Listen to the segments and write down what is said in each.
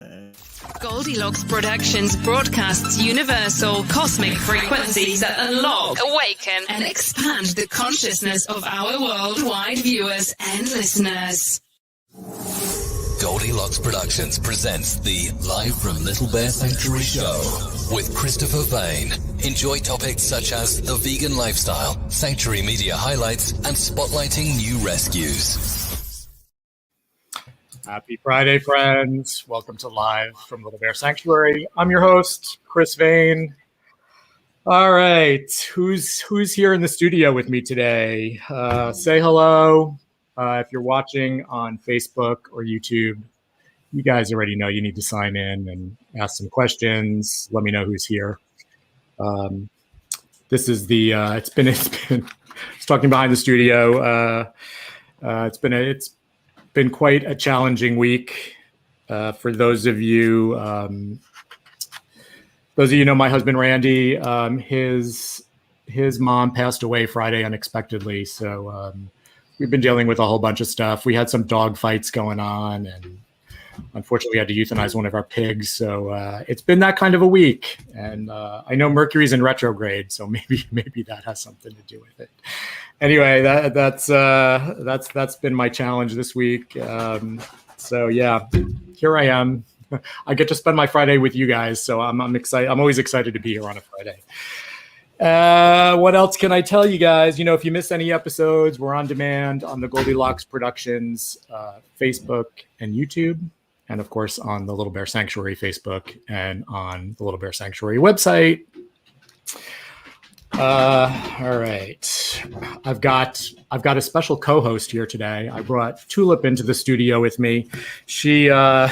Goldylocks Productions broadcasts universal cosmic frequencies that unlock, awaken, and expand the consciousness of our worldwide viewers and listeners. Goldylocks Productions presents the Live from Little Bear Sanctuary show with Christopher Vane. Enjoy topics such as the vegan lifestyle, sanctuary media highlights, and spotlighting new rescues. Happy Friday, friends. Welcome to Live from Little Bear Sanctuary. I'm your host, Chris Vane. All right, who's here in the studio with me today? Say hello. If you're watching on Facebook or YouTube, you guys already know you need to sign in and ask some questions. Let me know who's here. This is the it's talking behind the studio. It's been quite a challenging week for those of you. Those of you know my husband Randy. His mom passed away Friday unexpectedly, so we've been dealing with a whole bunch of stuff. We had some dog fights going on, and unfortunately, we had to euthanize one of our pigs. So it's been that kind of a week, and I know Mercury's in retrograde, so maybe that has something to do with it. Anyway, that's been my challenge this week. So yeah, here I am. I get to spend my Friday with you guys, so I'm excited. I'm always excited to be here on a Friday. What else can I tell you guys? You know, if you miss any episodes, we're on demand on the Goldylocks Productions Facebook and YouTube, and of course on the Little Bear Sanctuary Facebook and on the Little Bear Sanctuary website. All right, I've got a special co-host here today. I brought Tulip into the studio with me. I'm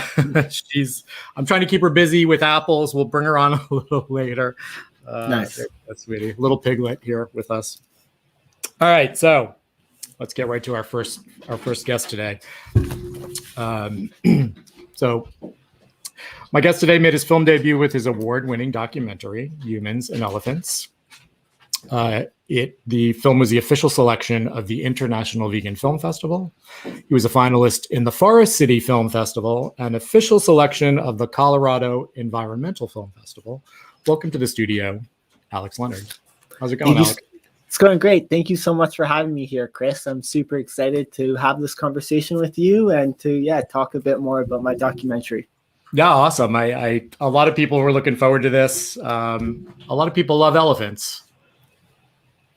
trying to keep her busy with apples. We'll bring her on a little later. Nice. That's sweetie. Little piglet here with us. All right, so let's get right to our first guest today. So my guest today made his film debut with his award-winning documentary, Humans and Elephants. The film was the official selection of the International Vegan Film Festival. He was a finalist in the Forest City Film Festival and official selection of the Colorado Environmental Film Festival. Welcome to the studio, Alex Leonard. How's it going, Alex? It's going great. Thank you so much for having me here, Chris. I'm super excited to have this conversation with you and to talk a bit more about my documentary. Yeah, awesome. A lot of people were looking forward to this. A lot of people love elephants.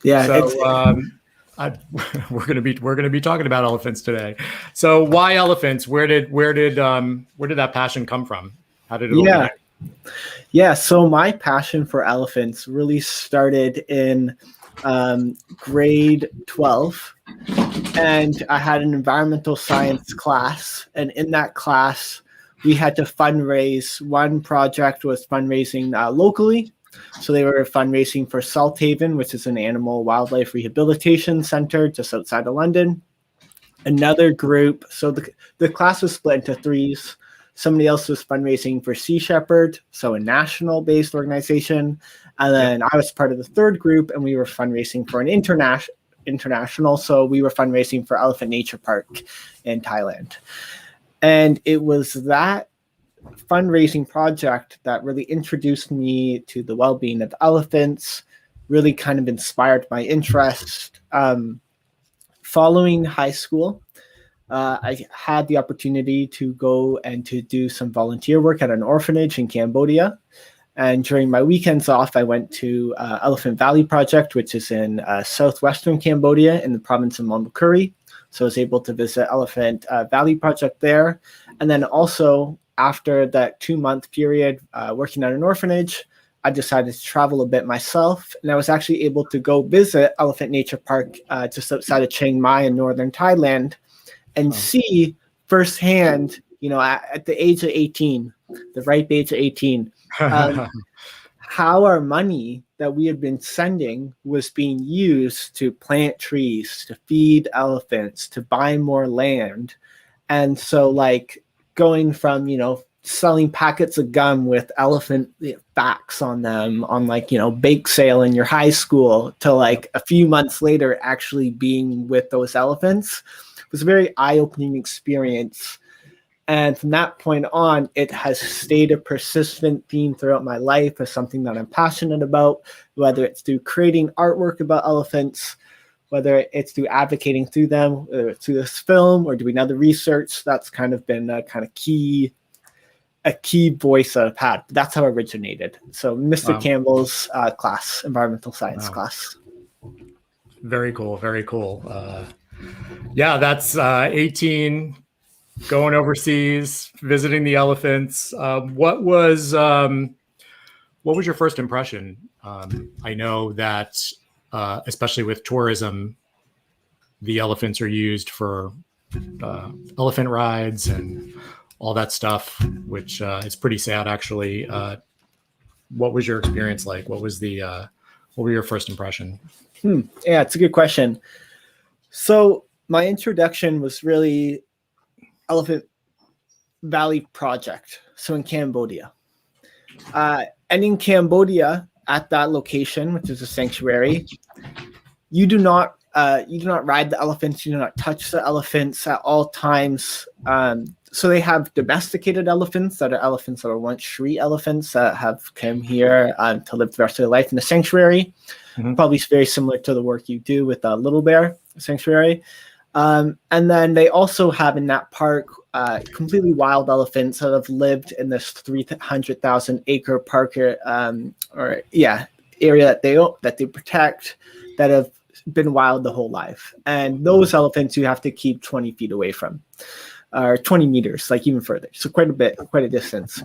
Yeah, so we're gonna be talking about elephants today. So why elephants? Where did that passion come from? How did it begin? Yeah. So my passion for elephants really started in grade 12, and I had an environmental science class, and in that class we had to fundraise. One project was fundraising locally. So they were fundraising for Salt Haven, which is an animal wildlife rehabilitation center just outside of London. Another group, so the class was split into threes. Somebody else was fundraising for Sea Shepherd, so a national-based organization. And then I was part of the third group, and we were fundraising for an international. So we were fundraising for Elephant Nature Park in Thailand. And it was that fundraising project that really introduced me to the well-being of elephants, really kind of inspired my interest. Following high school, I had the opportunity to go and to do some volunteer work at an orphanage in Cambodia. And during my weekends off, I went to Elephant Valley Project, which is in southwestern Cambodia in the province of Monbukuri. So I was able to visit Elephant Valley Project there. And then also, after that 2-month period working at an orphanage, I decided to travel a bit myself. And I was actually able to go visit Elephant Nature Park just outside of Chiang Mai in northern Thailand and see firsthand, at the age of 18, the ripe age of 18, how our money that we had been sending was being used to plant trees, to feed elephants, to buy more land. And so going from, selling packets of gum with elephant backs on them on bake sale in your high school to a few months later actually being with those elephants was a very eye-opening experience. And from that point on, it has stayed a persistent theme throughout my life as something that I'm passionate about, whether it's through creating artwork about elephants, whether it's through advocating through them, whether it's through this film or doing other research. That's kind of been a key voice that I've had. That's how it originated. So Mr. Campbell's class, environmental science class. Very cool. Very cool. Yeah, that's 18, going overseas, visiting the elephants. What was your first impression? I know that, especially with tourism, the elephants are used for elephant rides and all that stuff, which is pretty sad, actually. What was your experience like? What were your first impression? Yeah, it's a good question. So my introduction was really Elephant Valley Project. So in Cambodia, and in Cambodia, at that location, which is a sanctuary, you do not ride the elephants. You do not touch the elephants at all times. So they have domesticated elephants that are once street elephants that have come here to live the rest of their life in the sanctuary. Mm-hmm. Probably very similar to the work you do with Little Bear Sanctuary. And then they also have in that park completely wild elephants that have lived in this 300,000 acre park area that they protect, that have been wild the whole life. And those elephants you have to keep 20 feet away from, or 20 meters, like even further. So quite a distance.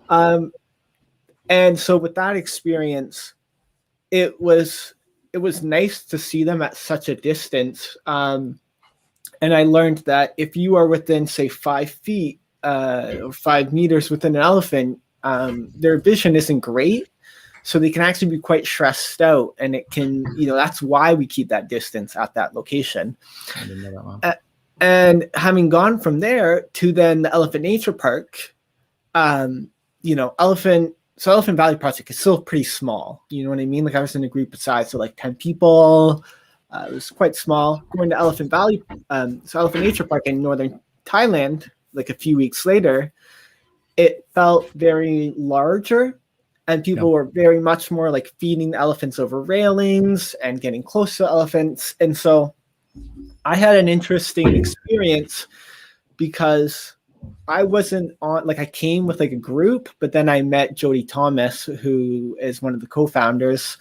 And so with that experience, it was nice to see them at such a distance. And I learned that if you are within, say, 5 feet or 5 meters within an elephant, their vision isn't great. So they can actually be quite stressed out. And it can, that's why we keep that distance at that location. I didn't know that one. And having gone from there to then the Elephant Nature Park, Elephant Valley Project is still pretty small. You know what I mean? Like I was in a group of size, so like 10 people. It was quite small. Going to Elephant Valley, Elephant Nature Park in northern Thailand, like a few weeks later, it felt very larger, and people were very much more like feeding the elephants over railings and getting close to elephants. And so I had an interesting experience because I wasn't on, like I came with like a group, but then I met Jody Thomas, who is one of the co-founders,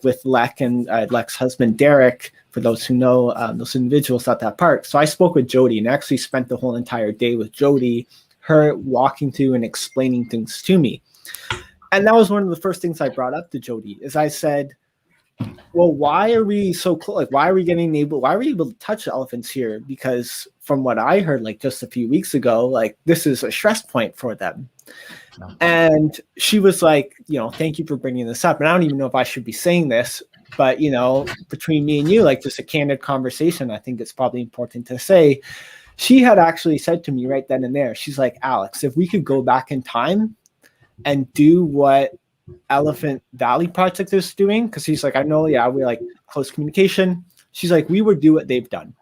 with Lek and Lek's husband, Derek, for those who know those individuals at that park. So I spoke with Jody and actually spent the whole entire day with Jody, her walking through and explaining things to me. And that was one of the first things I brought up to Jody, is I said, well, why are we so close? Like, why are we able to touch the elephants here? Because from what I heard, like just a few weeks ago, like this is a stress point for them. No. And she was like, thank you for bringing this up. And I don't even know if I should be saying this, but between me and you, like just a candid conversation, I think it's probably important to say. She had actually said to me right then and there, she's like, Alex, if we could go back in time and do what Elephant Valley Project is doing, because he's like, I know, we're like close communication. She's like, we would do what they've done.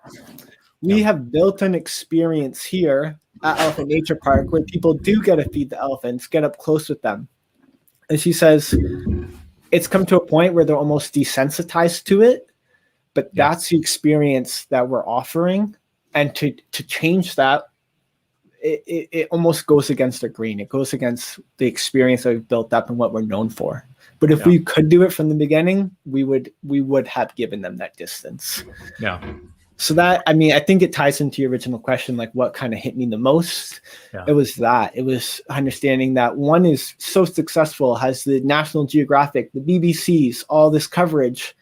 We have built an experience here at Elephant Nature Park where people do get to feed the elephants, get up close with them. And she says it's come to a point where they're almost desensitized to it, but that's the experience that we're offering. And to change that, it almost goes against the grain. It goes against the experience that we've built up and what we're known for. But if we could do it from the beginning, we would have given them that distance. Yeah. So that, I think it ties into your original question, like what kind of hit me the most. Yeah. It was understanding that one is so successful, has the National Geographic, the BBC's, all this coverage.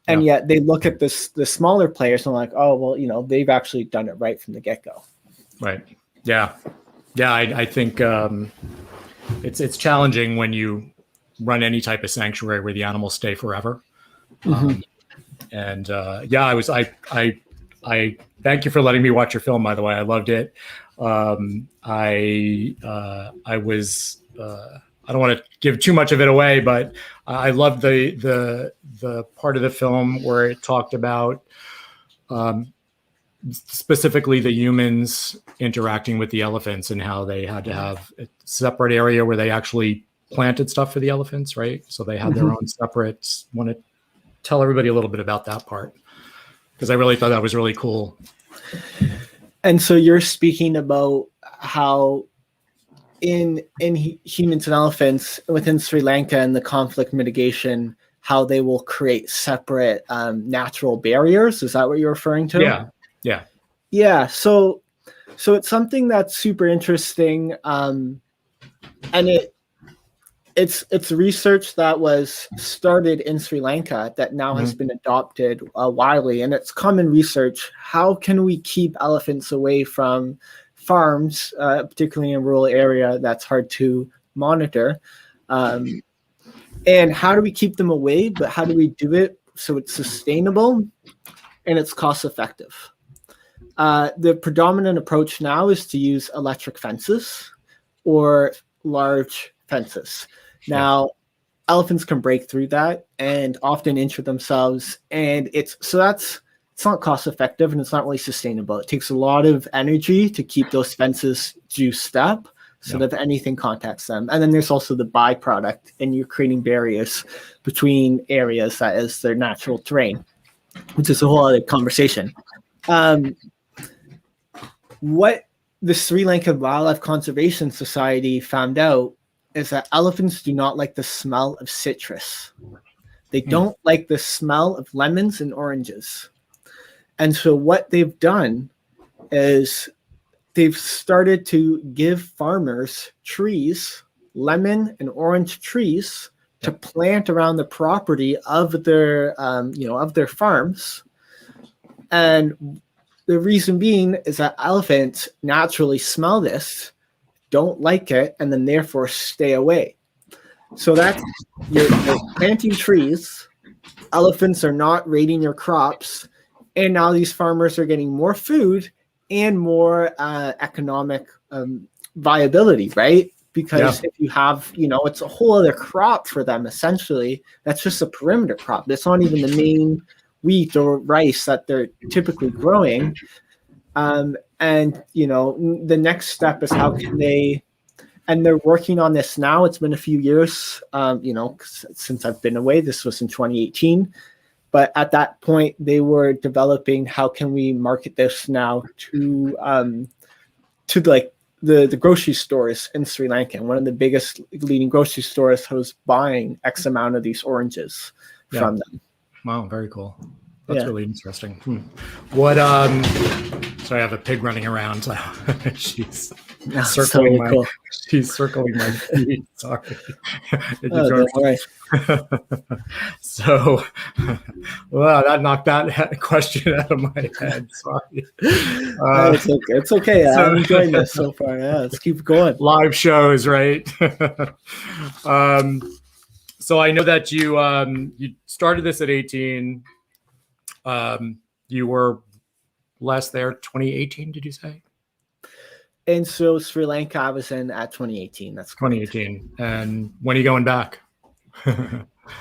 And yet they look at the smaller players and like, oh, well, they've actually done it right from the get-go. Right. Yeah. Yeah. I think it's challenging when you run any type of sanctuary where the animals stay forever. Mm-hmm. I thank you for letting me watch your film, by the way. I loved it. I don't want to give too much of it away, but I loved the part of the film where it talked about specifically the humans interacting with the elephants and how they had to have a separate area where they actually planted stuff for the elephants, right? So they had their own separate. Want to tell everybody a little bit about that part, because I really thought that was really cool. And so you're speaking about how in humans and elephants within Sri Lanka and the conflict mitigation, how they will create separate natural barriers. Is that what you're referring to? Yeah. So it's something that's super interesting, and it's research that was started in Sri Lanka that now has been adopted widely, and it's common research. How can we keep elephants away from farms, particularly in a rural area that's hard to monitor? And how do we keep them away, but how do we do it so it's sustainable and it's cost effective? The predominant approach now is to use electric fences or large fences. Now, elephants can break through that and often injure themselves, and it's not cost effective and it's not really sustainable. It takes a lot of energy to keep those fences juiced up so that if anything contacts them. And then there's also the byproduct, and you're creating barriers between areas that is their natural terrain, which is a whole other conversation. What the Sri Lanka Wildlife Conservation Society found out is that elephants do not like the smell of citrus. They don't like the smell of lemons and oranges. And so what they've done is they've started to give farmers trees, lemon and orange trees, to plant around the property of their, of their farms. And the reason being is that elephants naturally smell this, don't like it, and then therefore stay away. So that's you're planting trees. Elephants are not raiding your crops, and now these farmers are getting more food and more economic viability, right? Because if you have, it's a whole other crop for them, essentially. That's just a perimeter crop. That's not even the main wheat or rice that they're typically growing. And, the next step is how can they, and they're working on this now. It's been a few years, since I've been away. This was in 2018. But at that point, they were developing how can we market this now to like the grocery stores in Sri Lanka. And one of the biggest leading grocery stores was buying X amount of these oranges from them. Wow, very cool. That's really interesting. What so I have a pig running around. She's circling she's circling my feet. Sorry. Don't worry. So that knocked that question out of my head. Sorry. It's okay. I'm enjoying this so far. Yeah, let's keep going. Live shows, right? So I know that you started this at 18. You were last there 2018, did you say? And so Sri Lanka I was in at 2018. That's correct. 2018. And when are you going back?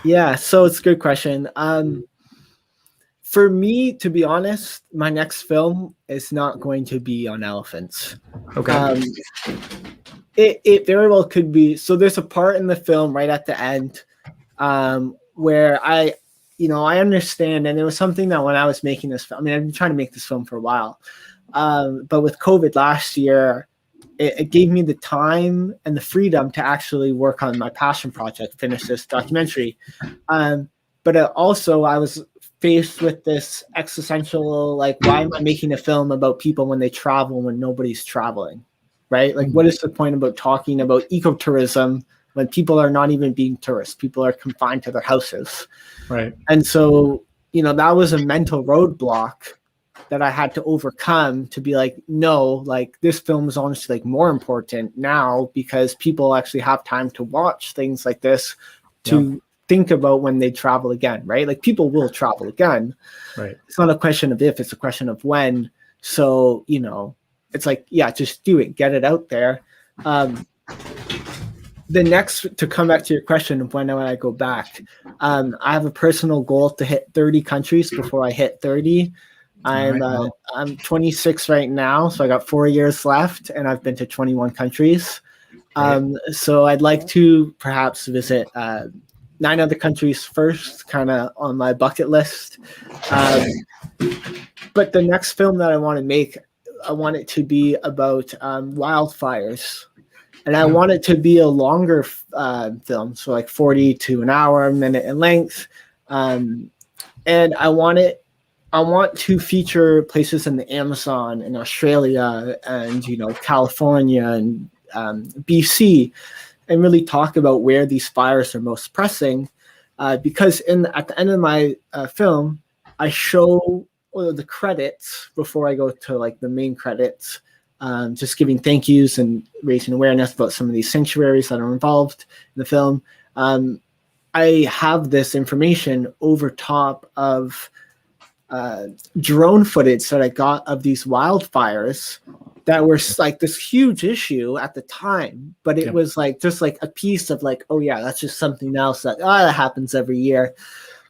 Yeah, so it's a good question. For me, to be honest, my next film is not going to be on elephants. Okay. It very well could be. So there's a part in the film right at the end where I understand, and it was something that when I was making this film, I've been trying to make this film for a while, but with COVID last year, it gave me the time and the freedom to actually work on my passion project, finish this documentary. But also I was faced with this existential, like, why am I making a film about people when they travel when nobody's traveling, right? Like, what is the point about talking about ecotourism when people are not even being tourists? People are confined to their houses. Right. And so, that was a mental roadblock that I had to overcome to be like, no, like this film is honestly like more important now because people actually have time to watch things like this to think about when they travel again, right? Like people will travel again. Right. It's not a question of if, it's a question of when. So, it's like, just do it, get it out there. The next, to come back to your question of when I go back, I have a personal goal to hit 30 countries before I hit 30. I'm 26 right now, so I got 4 years left, and I've been to 21 countries. So I'd like to perhaps visit 9 other countries first, kind of on my bucket list. But the next film that I want to make, I want it to be about wildfires. And I want it to be a longer film, so like 40 to an hour, a minute in length. And I want to feature places in the Amazon and Australia and, California and BC, and really talk about where these fires are most pressing. Because at the end of my film, I show the credits before I go to like the main credits, just giving thank yous and raising awareness about some of these sanctuaries that are involved in the film. I have this information over top of drone footage that I got of these wildfires that were like this huge issue at the time, but it was like just like a piece of like, oh yeah, that's just something else that happens every year.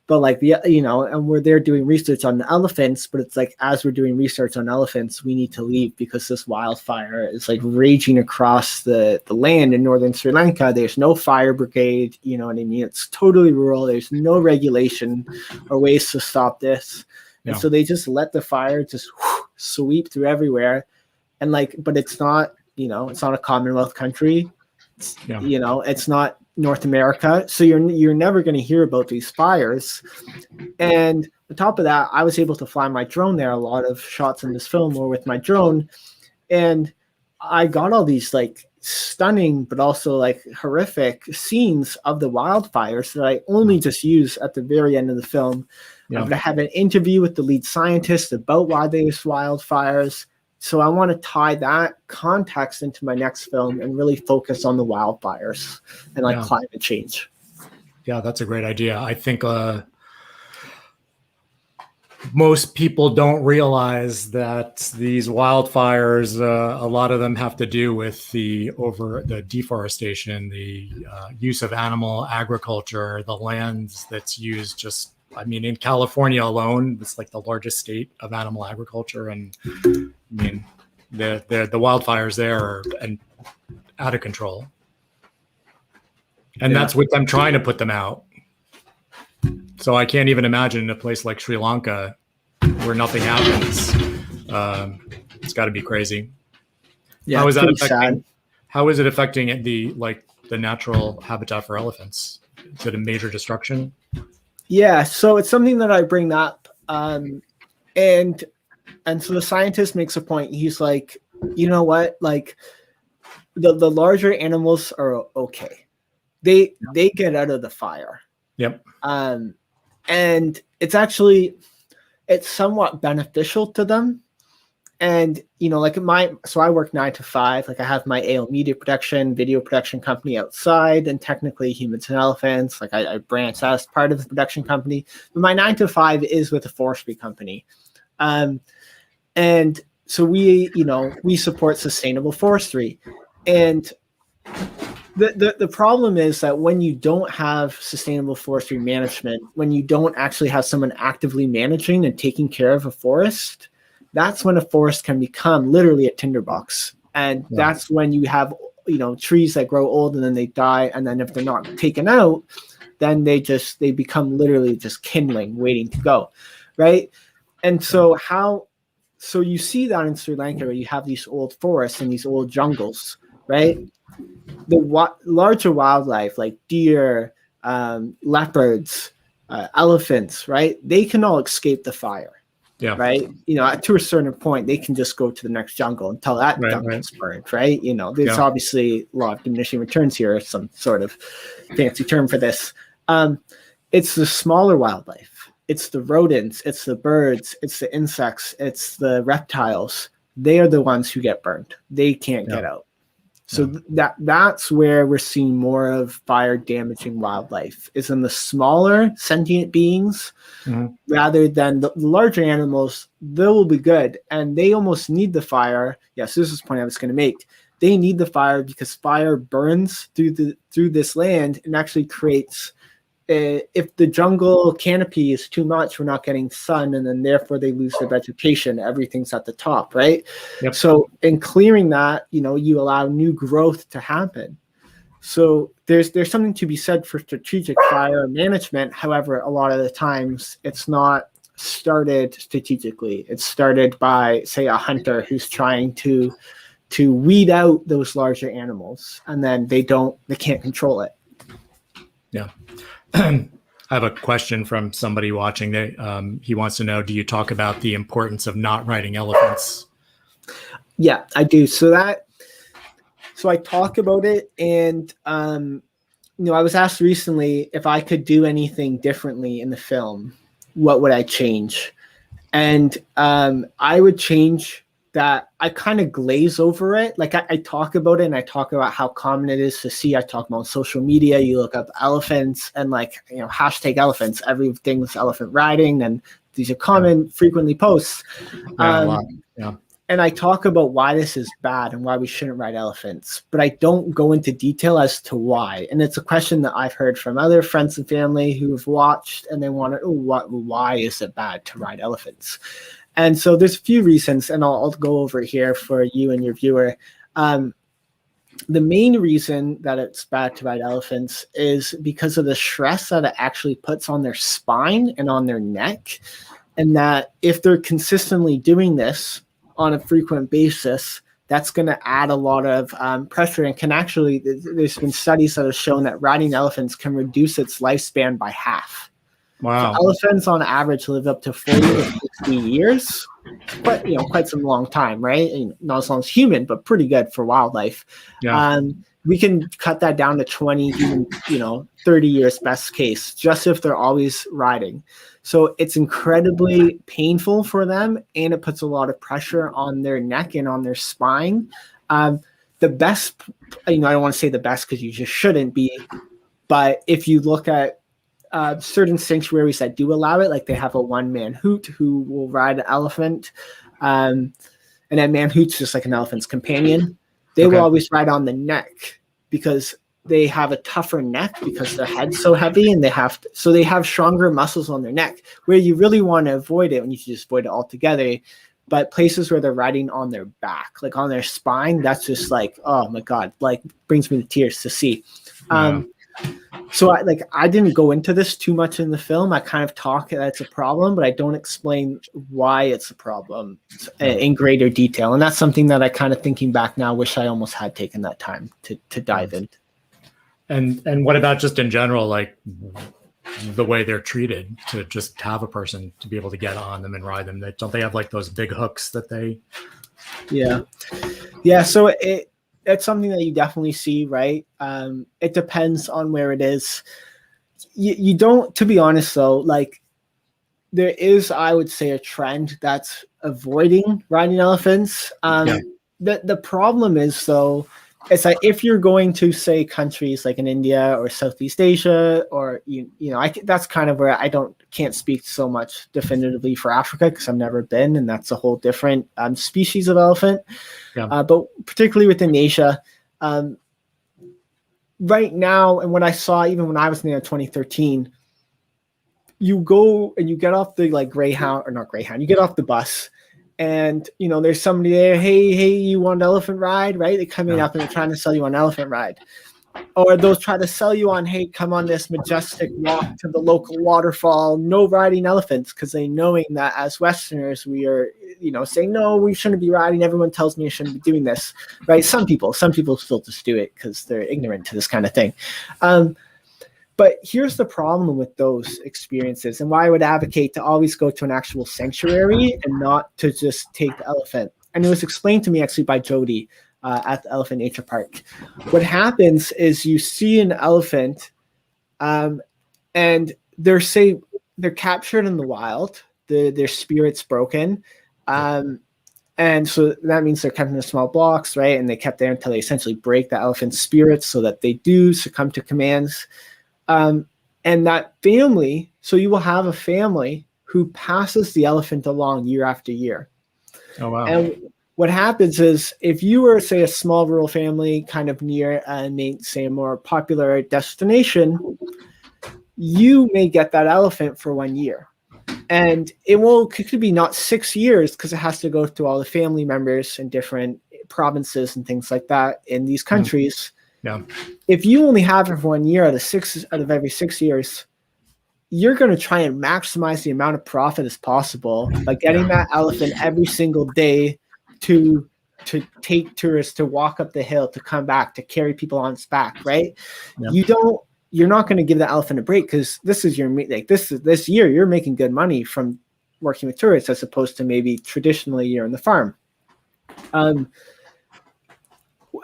But like, and we're there doing research on the elephants, but it's like, as we're doing research on elephants, we need to leave because this wildfire is like raging across the land in northern Sri Lanka. There's no fire brigade, you know what I mean? It's totally rural. There's no regulation or ways to stop this. And so they just let the fire just sweep through everywhere. And like, but it's not, it's not a Commonwealth country. It's not North America. So you're never going to hear about these fires. And on top of that, I was able to fly my drone there. A lot of shots in this film were with my drone. And I got all these like stunning, but also like horrific scenes of the wildfires that I only just use at the very end of the film. But I have an interview with the lead scientist about why there's wildfires. So I want to tie that context into my next film and really focus on the wildfires and like climate change. Yeah, that's a great idea. I think most people don't realize that these wildfires, a lot of them have to do with the deforestation, the use of animal agriculture, the lands that's used in California alone, it's like the largest state of animal agriculture. And I mean, the wildfires there are out of control. And that's with them trying to put them out. So I can't even imagine a place like Sri Lanka where nothing happens. It's got to be crazy. Yeah, how is it affecting the natural habitat for elephants? Is it a major destruction? Yeah, so it's something that I bring up, and so the scientist makes a point. He's like, you know what? Like, the larger animals are okay. They get out of the fire. Yep. And it's somewhat beneficial to them. And, so I work 9 to 5, like I have my AO media production, video production company outside, and technically Humans and Elephants, like I branch out as part of the production company, but my 9 to 5 is with a forestry company. And so we support sustainable forestry. And the problem is that when you don't have sustainable forestry management, when you don't actually have someone actively managing and taking care of a forest, that's when a forest can become literally a tinderbox. And that's when you have, trees that grow old and then they die. And then if they're not taken out, then they become literally just kindling, waiting to go. Right. And so you see that in Sri Lanka, where you have these old forests and these old jungles, right? The larger wildlife like deer, leopards, elephants, right? They can all escape the fire. Yeah. Right. To a certain point, they can just go to the next jungle until that jungle is burned. Right. There's obviously a lot of diminishing returns here, some sort of fancy term for this. It's the smaller wildlife. It's the rodents. It's the birds. It's the insects. It's the reptiles. They are the ones who get burned. They can't get out. So that's where we're seeing more of fire damaging wildlife, is in the smaller sentient beings, rather than the larger animals. They will be good, and they almost need the fire. Yes, this is the point I was going to make. They need the fire because fire burns through this land and actually creates if the jungle canopy is too much, we're not getting sun, and then therefore they lose their vegetation. Everything's at the top, right? Yep. So in clearing that, you allow new growth to happen. So there's something to be said for strategic fire management. However, a lot of the times it's not started strategically. It's started by, say, a hunter who's trying to weed out those larger animals, and then they can't control it. Yeah. I have a question from somebody watching. He wants to know, do you talk about the importance of not riding elephants? Yeah, I do. So I talk about it, and I was asked recently if I could do anything differently in the film, what would I change? And I would change that I kind of glaze over it. Like I talk about it, and I talk about how common it is to see. I talk about on social media, you look up elephants and hashtag elephants, everything's elephant riding, and these are common, frequently posts. Yeah, a lot. Yeah. And I talk about why this is bad and why we shouldn't ride elephants, but I don't go into detail as to why. And it's a question that I've heard from other friends and family who have watched, and they want to, why is it bad to ride elephants? And so there's a few reasons, and I'll go over here for you and your viewer. The main reason that it's bad to ride elephants is because of the stress that it actually puts on their spine and on their neck. And that if they're consistently doing this on a frequent basis, that's going to add a lot of pressure, and can actually, there's been studies that have shown that riding elephants can reduce its lifespan by half. Wow. So elephants on average live up to 40 to 60 years, but quite some long time, right? And not as long as human, but pretty good for wildlife. Yeah. We can cut that down to 20, even 30 years best case, just if they're always riding. So it's incredibly painful for them, and it puts a lot of pressure on their neck and on their spine. The best, I don't want to say the best because you just shouldn't be, but if you look at certain sanctuaries that do allow it, like they have a one-man hoot who will ride an elephant, and that man hoot's just like an elephant's companion. They will always ride on the neck because they have a tougher neck because their head's so heavy, and they have stronger muscles on their neck, where you really want to avoid it when you should just avoid it altogether. But places where they're riding on their back, like on their spine, that's just like, oh my God, like brings me to tears to see. Yeah. So I didn't go into this too much in the film. I kind of talk that it's a problem, but I don't explain why it's a problem in greater detail. And that's something that I kind of, thinking back now, wish I almost had taken that time to dive in. And what about just in general, like the way they're treated, to just have a person to be able to get on them and ride them? Don't they have like those big hooks that they? Yeah. So it's something that you definitely see, right? It depends on where it is. You don't, to be honest though, like there is, I would say, a trend that's avoiding riding elephants. The problem is though, it's like if you're going to, say, countries like in India or Southeast Asia, or that's kind of where I can't speak so much definitively for Africa because I've never been, and that's a whole different species of elephant. Yeah. But particularly within Asia, right now, and what I saw even when I was there in 2013, you go and you get off the you get off the bus. And, there's somebody there, hey, you want an elephant ride, right? They come up and they're trying to sell you an elephant ride. Or they'll try to sell you on, hey, come on this majestic walk to the local waterfall, no riding elephants, because they knowing that as Westerners, we are, saying, no, we shouldn't be riding. Everyone tells me I shouldn't be doing this, right? Some people still just do it because they're ignorant to this kind of thing. But here's the problem with those experiences, and why I would advocate to always go to an actual sanctuary and not to just take the elephant. And it was explained to me actually by Jody at the Elephant Nature Park. What happens is you see an elephant and they're captured in the wild, their spirit's broken. And so that means they're kept in a small box, right? And they kept there until they essentially break the elephant's spirit so that they do succumb to commands. And that family, so you will have a family who passes the elephant along year after year. Oh, wow. And what happens is if you were, say, a small rural family kind of near, say, a more popular destination, you may get that elephant for 1 year. And it could be not 6 years because it has to go through all the family members in different provinces and things like that in these countries. Yeah. If you only have it for 1 year out of every 6 years, you're going to try and maximize the amount of profit as possible by getting that elephant every single day to take tourists, to walk up the hill, to come back, to carry people on its back, right? Yeah. You're not going to give the elephant a break because this year you're making good money from working with tourists as opposed to maybe traditionally you're in the farm.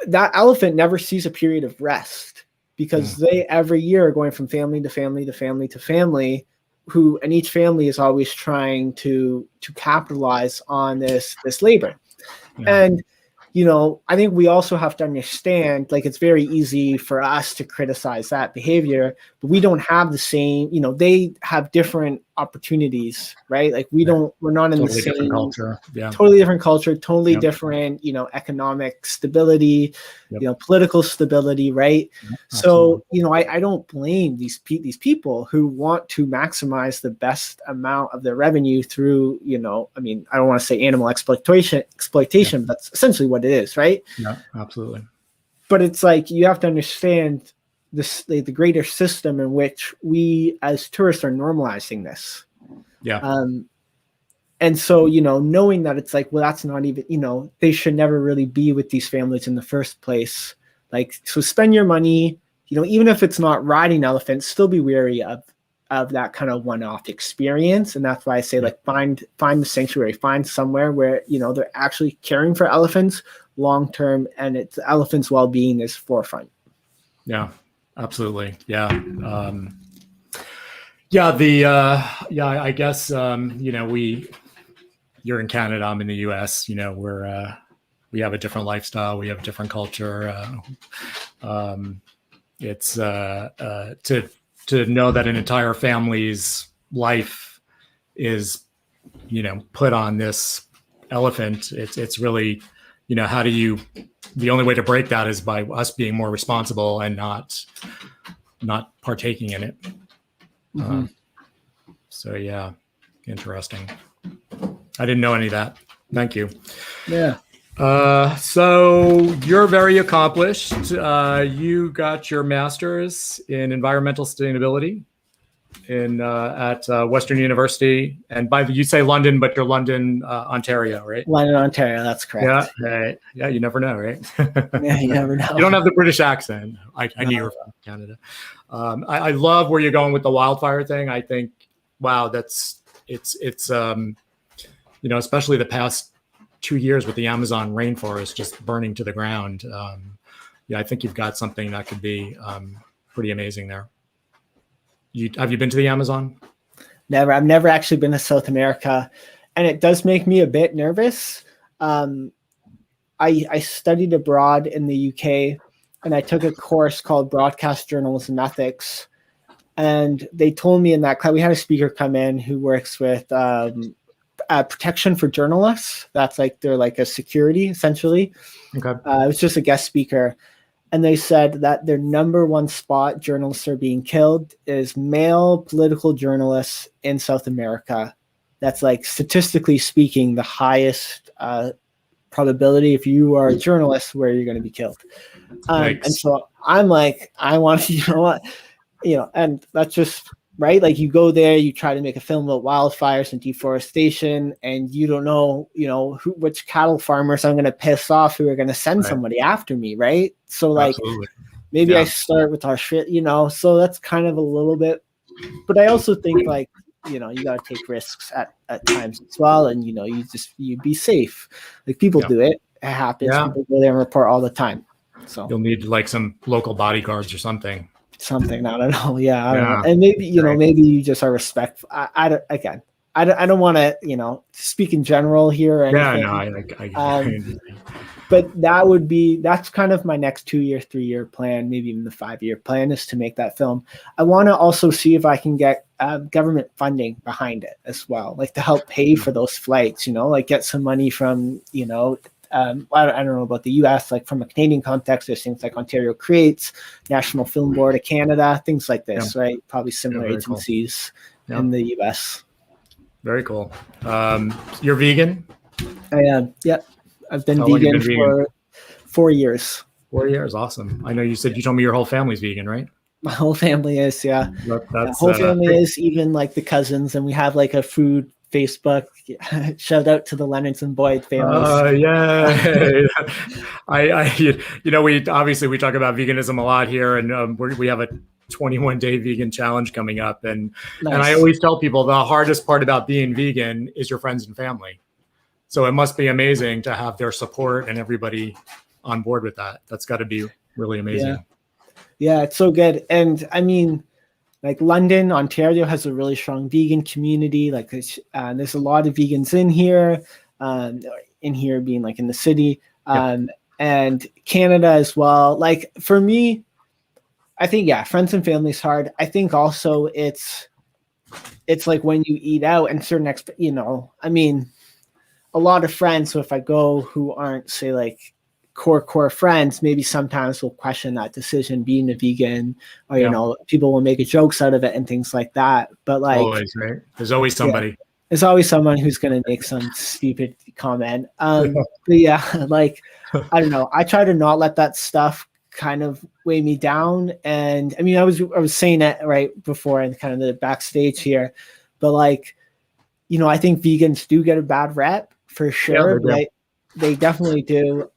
That elephant never sees a period of rest because they every year are going from family to family to family to family, and each family is always trying to capitalize on this labor. Yeah. And I think we also have to understand, like, it's very easy for us to criticize that behavior, but we don't have the same, they have different opportunities, right? Like we're not in the same different culture. Yeah. Totally different culture, totally different, economic stability, political stability, right? Yeah, so, I don't blame these people who want to maximize the best amount of their revenue through, I don't want to say animal exploitation, but that's essentially what it is, right? Yeah, absolutely. But it's like, you have to understand the greater system in which we as tourists are normalizing this. Yeah. And so, knowing that it's like, well, that's not even, they should never really be with these families in the first place. Like, so spend your money, even if it's not riding elephants, still be wary of that kind of one-off experience. And that's why I say, like, find the sanctuary, find somewhere where, they're actually caring for elephants long-term, and it's the elephant's well-being is forefront. Yeah. Absolutely. Yeah. I guess, you're in Canada, I'm in the US, we have a different lifestyle. We have a different culture. It's to know that an entire family's life is, put on this elephant. It's really, how do you, the only way to break that is by us being more responsible and not partaking in it. Mm-hmm. So yeah, interesting. I didn't know any of that. Thank you. Yeah. So you're very accomplished. You got your master's in environmental sustainability at Western University, and you say London, but you're London, Ontario, right? London, Ontario. That's correct. Yeah, right. Yeah, you never know, right? Yeah, you never know. You don't have the British accent. I knew you were from Canada. I love where you're going with the wildfire thing. I think, wow, it's especially the past 2 years with the Amazon rainforest just burning to the ground. I think you've got something that could be pretty amazing there. Have you been to the Amazon? Never. I've never actually been to South America, and it does make me a bit nervous. I studied abroad in the UK, and I took a course called Broadcast Journalism Ethics. And they told me in that class, we had a speaker come in who works with protection for journalists. That's like, they're like a security, essentially. Okay. It was just a guest speaker. And they said that their number one spot journalists are being killed is male political journalists in South America. That's, like, statistically speaking, the highest probability if you are a journalist where you're going to be killed. And so I'm like, I want to, and that's just right. Like, you go there, you try to make a film about wildfires and deforestation, and you don't know, which cattle farmers I'm going to piss off who are going to send somebody after me. Right. So, like, absolutely. Maybe I start with our shit, so that's kind of a little bit, but I also think, like, you got to take risks at times as well. And, you be safe. Like, people do it. It happens. Yeah. People go there and report all the time. So you'll need, like, some local bodyguards or something. I don't know. Yeah. I don't know. And maybe, maybe you just are respectful. I don't want to, speak in general here. Or anything. Yeah, no, I but that's kind of my next 2 year, 3 year plan, maybe even the 5 year plan is to make that film. I want to also see if I can get government funding behind it as well, like to help pay for those flights, like get some money from, I don't know about the US, like from a Canadian context, there's things like Ontario Creates, National Film Board of Canada, things like this, right? Probably similar agencies in the US. Very cool. You're vegan? I am. Yep. I've been How long you vegan been for 4 years. 4 years, awesome. I know you told me your whole family's vegan, right? My whole family is, yeah. That's My whole family is, even like the cousins, and we have like a food Facebook. Shout out to the Leonards and Boyd families. Yeah. We talk about veganism a lot here, and we have a 21-day vegan challenge coming up, and I always tell people the hardest part about being vegan is your friends and family. So it must be amazing to have their support and everybody on board with that. That's got to be really amazing. Yeah, it's so good. And I mean, like London, Ontario has a really strong vegan community. Like there's a lot of vegans in here being like in the city, and Canada as well. Like for me, I think, friends and family is hard. I think also it's like when you eat out and certain I mean, a lot of friends. So if I go who aren't, say, like core friends, maybe sometimes will question that decision, being a vegan, or people will make jokes out of it and things like that. But like always, right? There's always somebody. Yeah, there's always someone who's going to make some stupid comment. But like I don't know. I try to not let that stuff kind of weigh me down. And I mean, I was saying it right before in kind of the backstage here, but like, I think vegans do get a bad rep for sure. Yeah, they definitely do.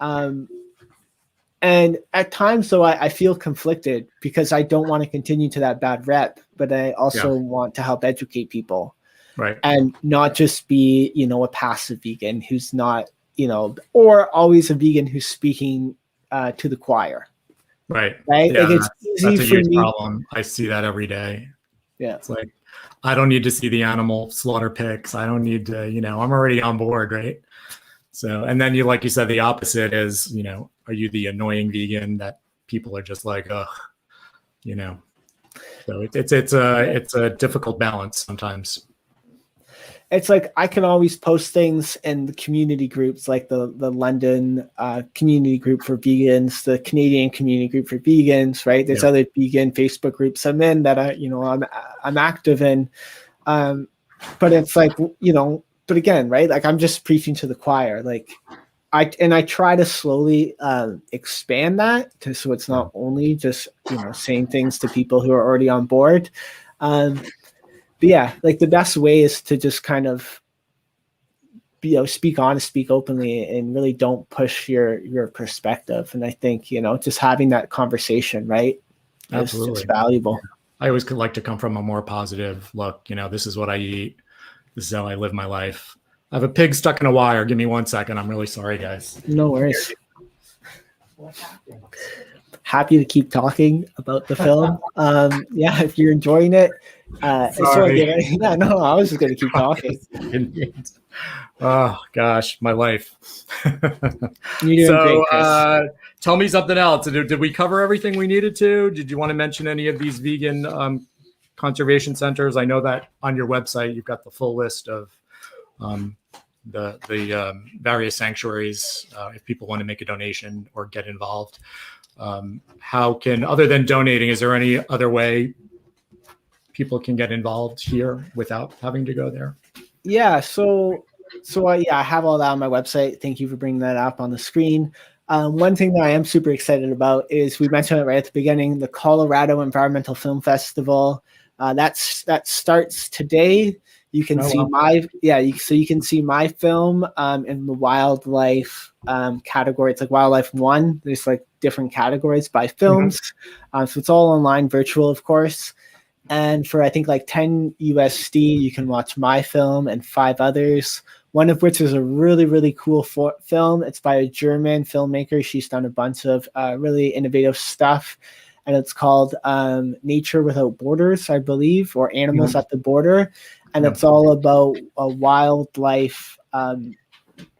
And at times, though, I feel conflicted because I don't want to continue to that bad rep, but I also want to help educate people. Right. And not just be, a passive vegan who's not, or always a vegan who's speaking to the choir. Right. Right. Yeah, like it's easy that's a for huge me. problem. I see that every day. Yeah. It's like, I don't need to see the animal slaughter pics. I don't need to, I'm already on board. Right. So, and then like you said, the opposite is, are you the annoying vegan that people are just like, ugh, so it's a difficult balance sometimes. It's like I can always post things in the community groups, like the London community group for vegans, the Canadian community group for vegans, right? There's other vegan Facebook groups I'm in that I'm active in, but it's like but again, right? Like I'm just preaching to the choir, like I try to slowly expand that so it's not only just saying things to people who are already on board. But yeah, like the best way is to just kind of, speak honest, speak openly, and really don't push your perspective. And I think, just having that conversation, right, is valuable. I always like to come from a more positive look. This is what I eat. This is how I live my life. I have a pig stuck in a wire. Give me 1 second. I'm really sorry, guys. No worries. Happy to keep talking about the film. If you're enjoying it. I was just going to keep talking. Oh, gosh, my life. You're doing great, Chris. Tell me something else. Did we cover everything we needed to? Did you want to mention any of these vegan conservation centers? I know that on your website, you've got the full list of the various sanctuaries if people want to make a donation or get involved. Other than donating, is there any other way people can get involved here without having to go there? Yeah. So I have all that on my website. Thank you for bringing that up on the screen. One thing that I am super excited about is we mentioned it right at the beginning, the Colorado Environmental Film Festival. That starts today. You can you can see my film in the wildlife category. It's like wildlife 1. There's like different categories by films. So it's all online, virtual, of course. And for I think like 10 USD, you can watch my film and 5 others. One of which is a really, really cool film. It's by a German filmmaker. She's done a bunch of really innovative stuff. And it's called Nature Without Borders, I believe, or Animals at the Border. And it's all about wildlife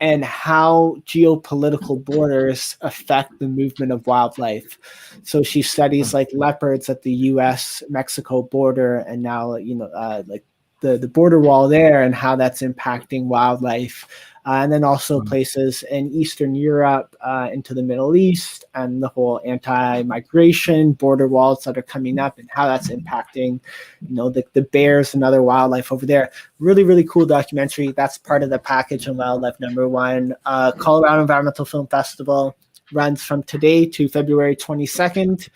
and how geopolitical borders affect the movement of wildlife. So she studies like leopards at the U.S.-Mexico border, and now like the border wall there and how that's impacting wildlife. And then also places in Eastern Europe, into the Middle East, and the whole anti-migration border walls that are coming up and how that's impacting, the bears and other wildlife over there. Really, really cool documentary. That's part of the package on Wildlife #1. Colorado Environmental Film Festival runs from today to February 22nd.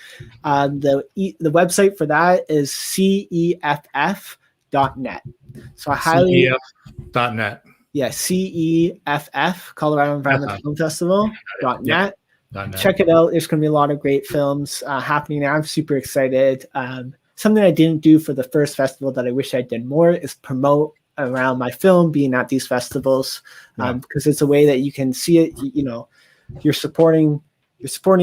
The website for that is ceff.net. So I highly... CEF.net. Yeah, CEFF, Colorado Environmental Film Festival.net. Check it out. There's going to be a lot of great films happening there. I'm super excited. Something I didn't do for the first festival that I wish I did more is promote around my film being at these festivals, because it's a way that you can see it. You're supporting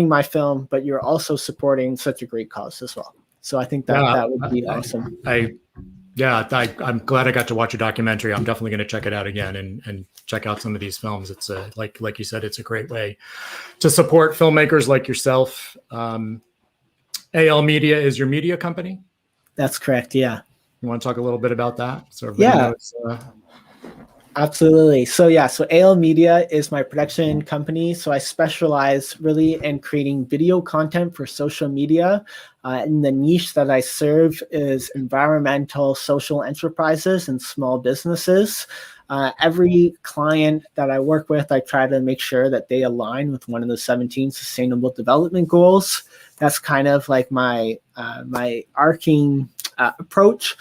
my film, but you're also supporting such a great cause as well. So I think that would be awesome. I'm glad I got to watch a documentary. I'm definitely going to check it out again and check out some of these films. It's like you said, it's a great way to support filmmakers like yourself. AL Media is your media company? That's correct. Yeah. You want to talk a little bit about that? Absolutely. So AL Media is my production company. So I specialize really in creating video content for social media. And the niche that I serve is environmental social enterprises and small businesses. Every client that I work with, I try to make sure that they align with one of the 17 Sustainable Development Goals. That's kind of like my arching approach.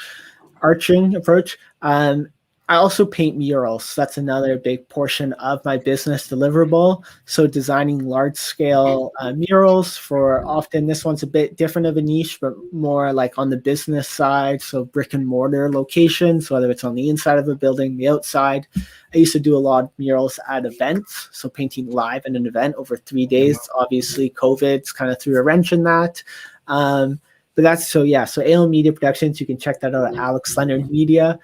I also paint murals. That's another big portion of my business deliverable. So designing large-scale murals for often, this one's a bit different of a niche, but more like on the business side. So brick and mortar locations, whether it's on the inside of a building, the outside. I used to do a lot of murals at events. So painting live in an event over 3 days. Obviously, COVID's kind of threw a wrench in that. But that's so AL Media Productions. You can check that out at alexleonardmedia.com.